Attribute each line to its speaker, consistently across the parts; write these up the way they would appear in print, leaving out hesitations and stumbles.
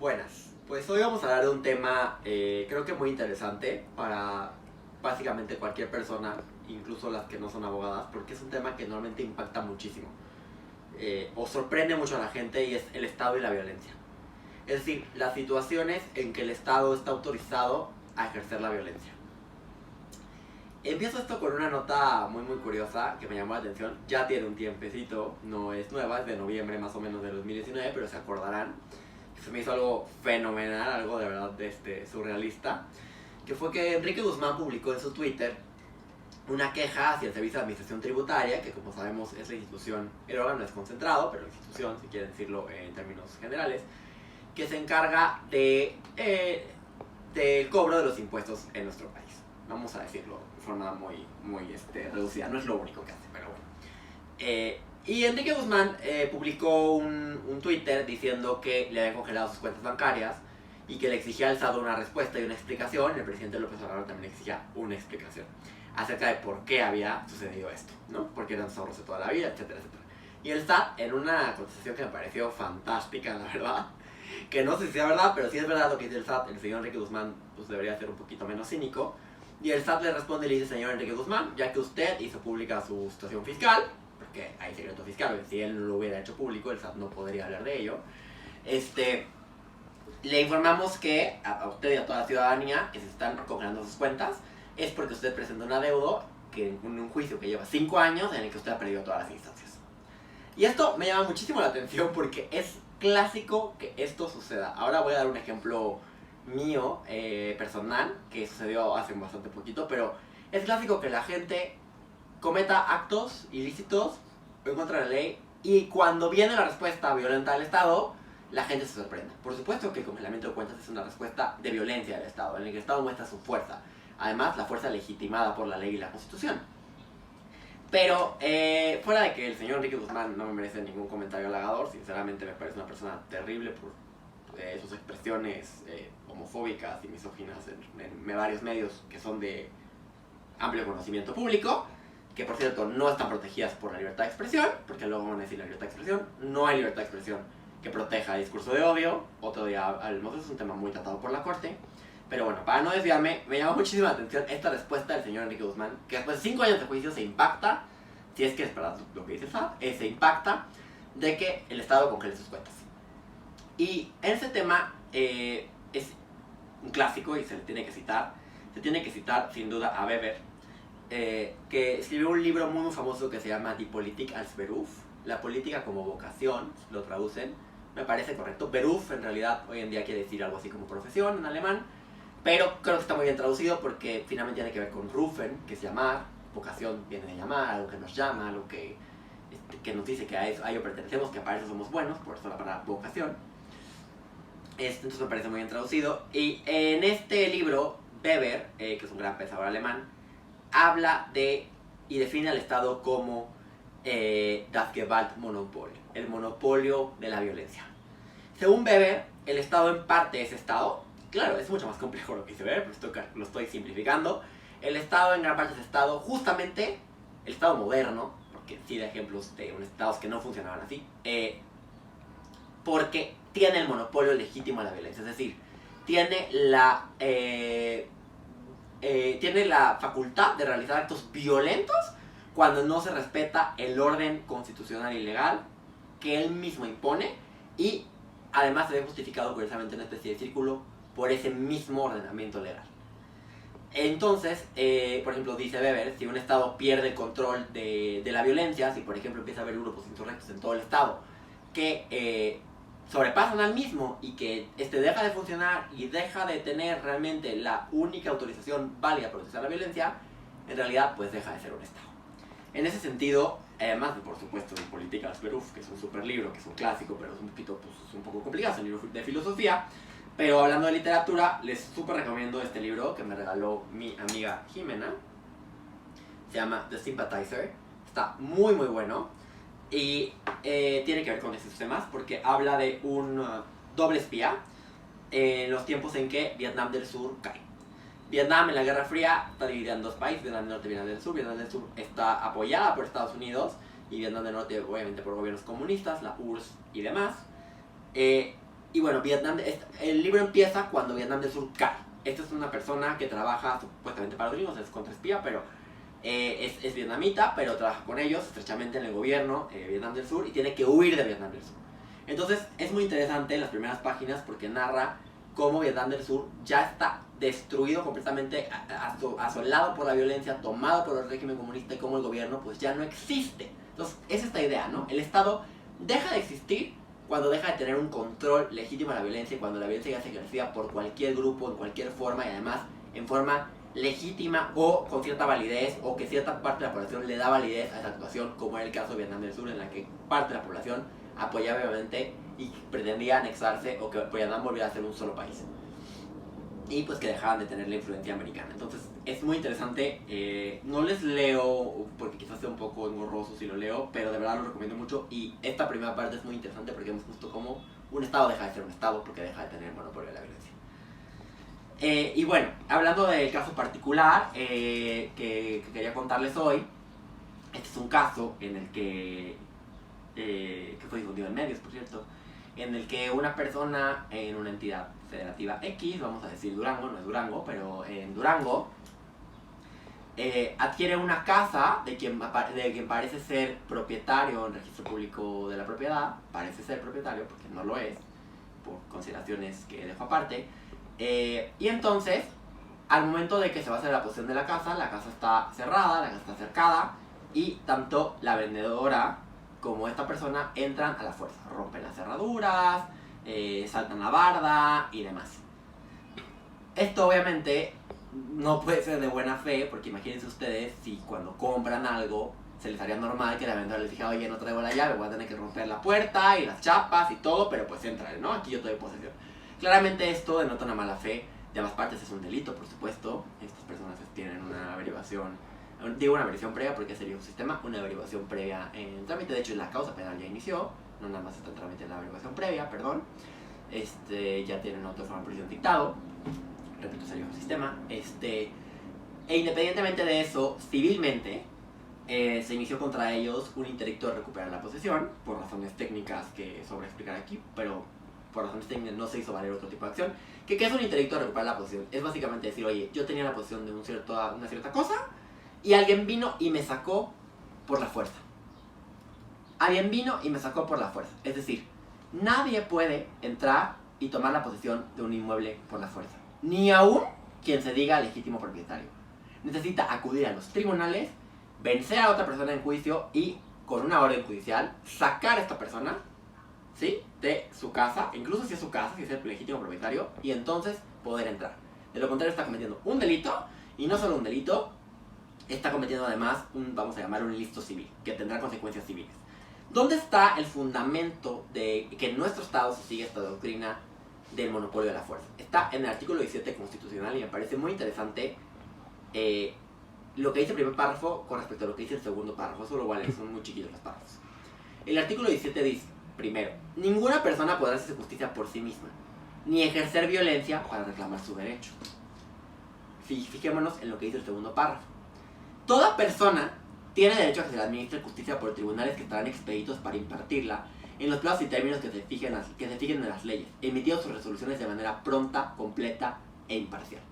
Speaker 1: Buenas, pues hoy vamos a hablar de un tema creo que muy interesante para básicamente cualquier persona, incluso las que no son abogadas, porque es un tema que normalmente impacta muchísimo o sorprende mucho a la gente y es el Estado y la violencia. Es decir, las situaciones en que el Estado está autorizado a ejercer la violencia. Empiezo esto con una nota muy curiosa que me llamó la atención. Ya tiene un tiempecito, no es nueva, es de noviembre más o menos de 2019, pero se acordarán. Se me hizo algo fenomenal, algo de verdad surrealista, que fue que Enrique Guzmán publicó en su Twitter una queja hacia el Servicio de Administración Tributaria, que como sabemos es la institución, el órgano es concentrado, pero la institución, si quieren decirlo en términos generales, que se encarga del cobro de los impuestos en nuestro país. Vamos a decirlo de forma muy reducida, no es lo único que hace, pero bueno. Y Enrique Guzmán publicó un Twitter diciendo que le habían congelado sus cuentas bancarias y que le exigía al Estado una respuesta y una explicación. El presidente López Obrador también le exigía una explicación acerca de por qué había sucedido esto, ¿no? Por qué eran sus ahorros de toda la vida, etcétera, etcétera. Y el SAT, en una contestación que me pareció fantástica, la verdad, que no sé si sea verdad, pero si es verdad lo que dice el SAT, el señor Enrique Guzmán pues debería ser un poquito menos cínico. Y el SAT le responde y le dice: señor Enrique Guzmán, ya que usted hizo pública su situación fiscal, porque hay secreto fiscal, si él no lo hubiera hecho público, el SAT no podría hablar de ello, le informamos que a usted y a toda la ciudadanía que se están congelando sus cuentas es porque usted presentó un adeudo que en un juicio que lleva 5 años en el que usted ha perdido todas las instancias. Y esto me llama muchísimo la atención porque es clásico que esto suceda. Ahora voy a dar un ejemplo mío, personal, que sucedió hace bastante poquito, pero es clásico que la gente cometa actos ilícitos en contra de la ley y cuando viene la respuesta violenta del Estado, la gente se sorprende. Por supuesto que el congelamiento de cuentas es una respuesta de violencia del Estado, en el que el Estado muestra su fuerza. Además, la fuerza legitimada por la ley y la Constitución. Pero, fuera de que el señor Enrique Guzmán no me merece ningún comentario halagador, sinceramente me parece una persona terrible por sus expresiones homofóbicas y misóginas en varios medios que son de amplio conocimiento público, que por cierto no están protegidas por la libertad de expresión, porque luego van a decir la libertad de expresión, no hay libertad de expresión que proteja el discurso de odio. Otro día hablemos, es un tema muy tratado por la Corte. Pero bueno, para no desviarme, me llama muchísima la atención esta respuesta del señor Enrique Guzmán, que después de 5 años de juicio se impacta, si es que es verdad lo que dice el SAT, se impacta de que el Estado congele sus cuentas. Y en ese tema es un clásico y se le tiene que citar. Se tiene que citar sin duda a Weber, que escribió un libro muy famoso que se llama Die Politik als Beruf, la política como vocación, lo traducen, me parece correcto. Beruf en realidad hoy en día quiere decir algo así como profesión en alemán, pero creo que está muy bien traducido porque finalmente tiene que ver con rufen, que es llamar, vocación viene de llamar, algo que nos llama, algo que nos dice que a ello pertenecemos, que para eso somos buenos, por eso la palabra vocación. Entonces me parece muy bien traducido. Y en este libro, Weber, que es un gran pensador alemán, habla de y define al Estado como das Gewaltmonopol, el monopolio de la violencia. Según Weber, el Estado en parte es Estado. Claro, es mucho más complejo lo que dice Weber, pero lo estoy simplificando. El Estado en gran parte es Estado, justamente el Estado moderno, porque sí da ejemplos de unos Estados que no funcionaban así, porque tiene el monopolio legítimo de la violencia, es decir, tiene la facultad de realizar actos violentos cuando no se respeta el orden constitucional y legal que él mismo impone, y además se ve justificado curiosamente una especie de círculo por ese mismo ordenamiento legal. Entonces, por ejemplo, dice Weber, si un Estado pierde el control de la violencia, si por ejemplo empieza a haber grupos insurrectos en todo el Estado que sobrepasan al mismo y que deja de funcionar y deja de tener realmente la única autorización válida para utilizar la violencia, en realidad pues deja de ser un Estado. En ese sentido, además de por supuesto de Política als Beruf, que es un super libro, que es un clásico, pero es un poquito, pues, es un poco complicado, es un libro de filosofía, pero hablando de literatura, les súper recomiendo este libro que me regaló mi amiga Jimena, se llama The Sympathizer, está muy bueno. Y tiene que ver con esos temas porque habla de un doble espía en los tiempos en que Vietnam del Sur cae. Vietnam en la Guerra Fría está dividida en dos países, Vietnam del Norte y Vietnam del Sur. Vietnam del Sur está apoyada por Estados Unidos y Vietnam del Norte obviamente por gobiernos comunistas, la URSS y demás. Y bueno, el libro empieza cuando Vietnam del Sur cae. Esta es una persona que trabaja supuestamente para los gringos, es contraespía, pero es vietnamita, pero trabaja con ellos estrechamente en el gobierno de Vietnam del Sur y tiene que huir de Vietnam del Sur. Entonces es muy interesante las primeras páginas porque narra cómo Vietnam del Sur ya está destruido completamente, asolado por la violencia, tomado por el régimen comunista y cómo el gobierno pues ya no existe. Entonces es esta idea, ¿no? El Estado deja de existir cuando deja de tener un control legítimo de la violencia y cuando la violencia ya se ejercida por cualquier grupo, en cualquier forma y además en forma legítima o con cierta validez o que cierta parte de la población le da validez a esa actuación, como era el caso de Vietnam del Sur, en la que parte de la población apoyaba obviamente y pretendía anexarse o que Vietnam volviera a ser un solo país y pues que dejaban de tener la influencia americana. Entonces es muy interesante, no les leo porque quizás sea un poco engorroso si lo leo, pero de verdad lo recomiendo mucho y esta primera parte es muy interesante porque vemos justo cómo un estado deja de ser un estado porque deja de tener el monopolio de la violencia. Y bueno, hablando del caso particular que quería contarles hoy, este es un caso en el que fue difundido en medios, por cierto, en el que una persona en una entidad federativa X, vamos a decir Durango, no es Durango, pero en Durango, adquiere una casa de quien parece ser propietario en registro público de la propiedad, parece ser propietario porque no lo es, por consideraciones que dejo aparte, y entonces, al momento de que se va a hacer la posesión de la casa está cerrada, la casa está cercada, y tanto la vendedora como esta persona entran a la fuerza, rompen las cerraduras, saltan la barda y demás. Esto obviamente no puede ser de buena fe, porque imagínense ustedes si cuando compran algo se les haría normal que la vendedora les dijera, oye, no traigo la llave, voy a tener que romper la puerta y las chapas y todo, pero pues entra, ¿no? Aquí yo estoy en posesión. Claramente esto denota una mala fe de ambas partes, es un delito, por supuesto. Estas personas tienen una averiguación, digo una averiguación previa porque sería un sistema, una averiguación previa en trámite. De hecho la causa penal ya inició, no nada más está en trámite la averiguación previa, perdón. Ya tienen otro forma de prisión dictado, repito, sería un sistema. E independientemente de eso, civilmente se inició contra ellos un interdicto de recuperar la posesión, por razones técnicas que sobre explicar aquí, pero por razones técnicas no se hizo valer otro tipo de acción. ¿Qué es un interdicto de recuperar la posesión? Es básicamente decir, oye, yo tenía la posesión de una cierta cosa y alguien vino y me sacó por la fuerza. Alguien vino y me sacó por la fuerza. Es decir, nadie puede entrar y tomar la posesión de un inmueble por la fuerza. Ni aún quien se diga legítimo propietario. Necesita acudir a los tribunales, vencer a otra persona en juicio y, con una orden judicial, sacar a esta persona, ¿sí?, de su casa, incluso si es su casa, si es el legítimo propietario, y entonces poder entrar. De lo contrario está cometiendo un delito, y no solo un delito, está cometiendo además vamos a llamar un ilícito civil, que tendrá consecuencias civiles. ¿Dónde está el fundamento de que en nuestro estado se sigue esta doctrina del monopolio de la fuerza? Está en el artículo 17 constitucional y me parece muy interesante lo que dice el primer párrafo con respecto a lo que dice el segundo párrafo. Eso lo vale, son muy chiquitos los párrafos. El artículo 17 dice, primero, ninguna persona podrá hacerse justicia por sí misma, ni ejercer violencia para reclamar su derecho. Fijémonos en lo que dice el segundo párrafo. Toda persona tiene derecho a que se le administre justicia por tribunales que estarán expeditos para impartirla en los plazos y términos que se fijen en las leyes, emitiendo sus resoluciones de manera pronta, completa e imparcial.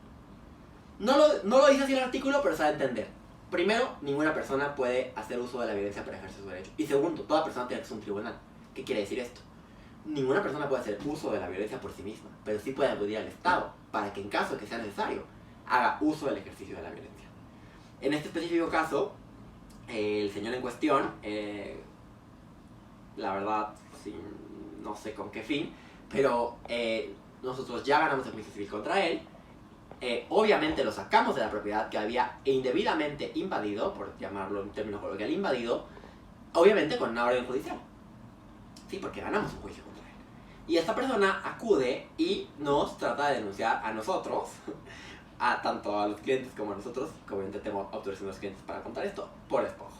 Speaker 1: No lo dice así el artículo, pero se va a entender. Primero, ninguna persona puede hacer uso de la violencia para ejercer su derecho. Y segundo, toda persona tiene acceso a un tribunal. ¿Qué quiere decir esto? Ninguna persona puede hacer uso de la violencia por sí misma, pero sí puede acudir al Estado para que en caso de que sea necesario, haga uso del ejercicio de la violencia. En este específico caso, el señor en cuestión, la verdad, no sé con qué fin, pero nosotros ya ganamos el juicio civil contra él. Obviamente lo sacamos de la propiedad que había indebidamente invadido, por llamarlo en términos coloquial, invadido, obviamente con una orden judicial. Sí, porque ganamos un juicio contra él. Y esta persona acude y nos trata de denunciar a nosotros, tanto a los clientes como a nosotros, que obviamente tengo autorización de los clientes para contar esto, por despojo.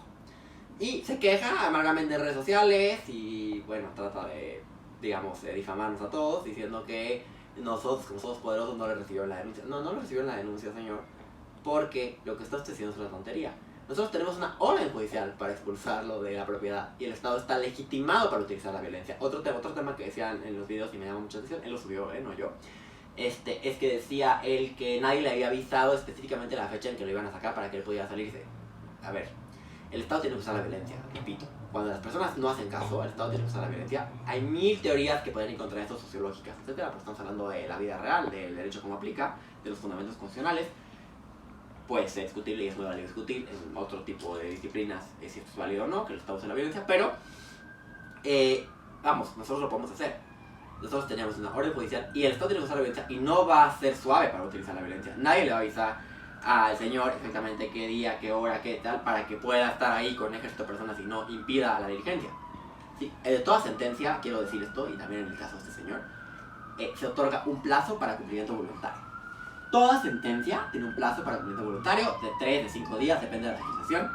Speaker 1: Y se queja amargamente en redes sociales y, bueno, trata de, digamos, difamarnos a todos, diciendo que nosotros, como somos poderosos, no le recibieron la denuncia. No le recibieron la denuncia, señor, porque lo que está usted haciendo es una tontería. nosotros tenemos una orden judicial para expulsarlo de la propiedad y el Estado está legitimado para utilizar la violencia. Otro tema que decían en los videos y me llama mucha atención, él lo subió, no yo, es que decía él que nadie le había avisado específicamente la fecha en que lo iban a sacar para que él pudiera salirse. A ver, el Estado tiene que usar la violencia, repito. Cuando las personas no hacen caso, el Estado tiene que usar la violencia. Hay 1000 teorías que pueden encontrar esto, sociológicas, etcétera, pero estamos hablando de la vida real, del derecho como aplica, de los fundamentos constitucionales. Puede ser discutible y es muy válido discutir en otro tipo de disciplinas si esto es válido o no, que el Estado use la violencia, pero vamos, nosotros lo podemos hacer. Nosotros tenemos una orden judicial y el Estado tiene que usar la violencia y no va a ser suave para utilizar la violencia. Nadie le va a avisar al señor exactamente qué día, qué hora, qué tal, para que pueda estar ahí con un ejército de personas y no impida la diligencia. ¿Sí? De toda sentencia, quiero decir esto, y también en el caso de este señor, se otorga un plazo para cumplimiento voluntario. Toda sentencia tiene un plazo para cumplimiento voluntario de 3, de 5 días, depende de la legislación,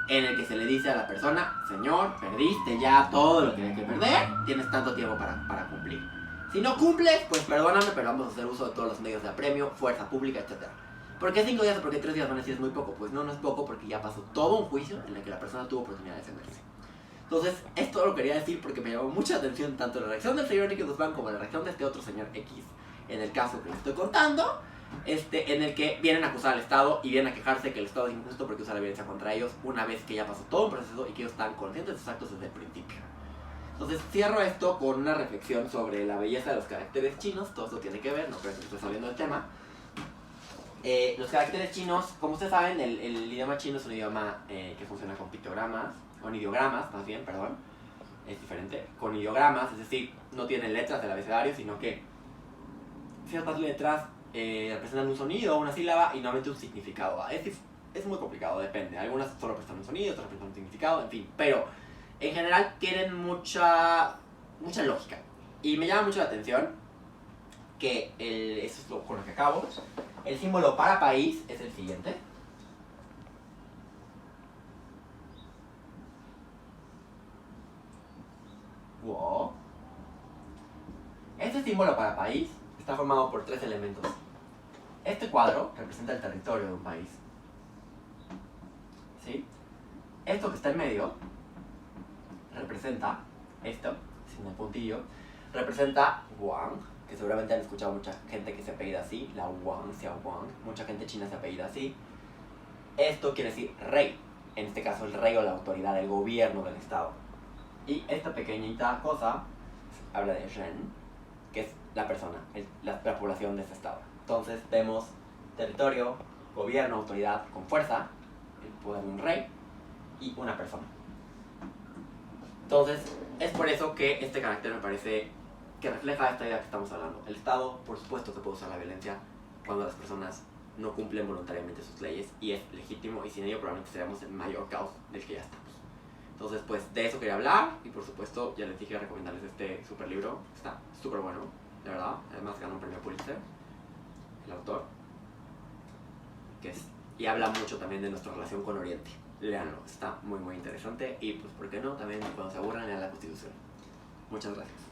Speaker 1: en el que se le dice a la persona, señor, perdiste ya todo lo que hay que perder, tienes tanto tiempo para cumplir. Si no cumples, pues perdóname, pero vamos a hacer uso de todos los medios de apremio, fuerza pública, etc. ¿Por qué 5 días o por qué 3 días van a decir es muy poco? Pues no es poco porque ya pasó todo un juicio en el que la persona tuvo oportunidad de defenderse. Entonces, esto lo quería decir porque me llamó mucha atención tanto la reacción del señor Enrique Guzmán como la reacción de este otro señor X en el caso que les estoy contando, en el que vienen a acusar al Estado y vienen a quejarse que el Estado es injusto porque usa la violencia contra ellos una vez que ya pasó todo un proceso y que ellos están conscientes de sus actos desde el principio. Entonces cierro esto con una reflexión sobre la belleza de los caracteres chinos. Todo esto tiene que ver, no creo que estoy saliendo del tema. Los caracteres chinos, como ustedes saben, el idioma chino es un idioma que funciona con pictogramas, con ideogramas más bien, perdón, es diferente, con ideogramas, es decir, no tienen letras del abecedario, sino que ciertas letras representan un sonido, una sílaba y normalmente un significado. Es muy complicado, depende, algunas solo representan un sonido, otras representan un significado, en fin, pero en general tienen mucha lógica. Y me llama mucho la atención que eso es con lo que acabo. El símbolo para país es el siguiente. Wow. Este símbolo para país está formado por 3 elementos. Este cuadro representa el territorio de un país. ¿Sí? Esto que está en medio representa, esto, sin el puntillo, representa Wang, que seguramente han escuchado mucha gente que se apellida así, la Wang, Xiao Wang, mucha gente china se apellida así. Esto quiere decir rey, en este caso el rey o la autoridad, el gobierno del estado. Y esta pequeñita cosa habla de Ren, que es la persona, la población de ese estado. Entonces vemos territorio, gobierno, autoridad con fuerza, el poder de un rey y una persona. Entonces es por eso que este carácter me parece que refleja esta idea que estamos hablando. El Estado, por supuesto, que puede usar la violencia cuando las personas no cumplen voluntariamente sus leyes y es legítimo y sin ello probablemente seríamos en mayor caos del que ya estamos. Entonces, pues de eso quería hablar y por supuesto ya les dije recomendarles este super libro, está súper bueno, de verdad. Además ganó un premio Pulitzer, el autor, y habla mucho también de nuestra relación con Oriente. Léanlo, está muy interesante y pues por qué no, también cuando se aburran lean la Constitución. Muchas gracias.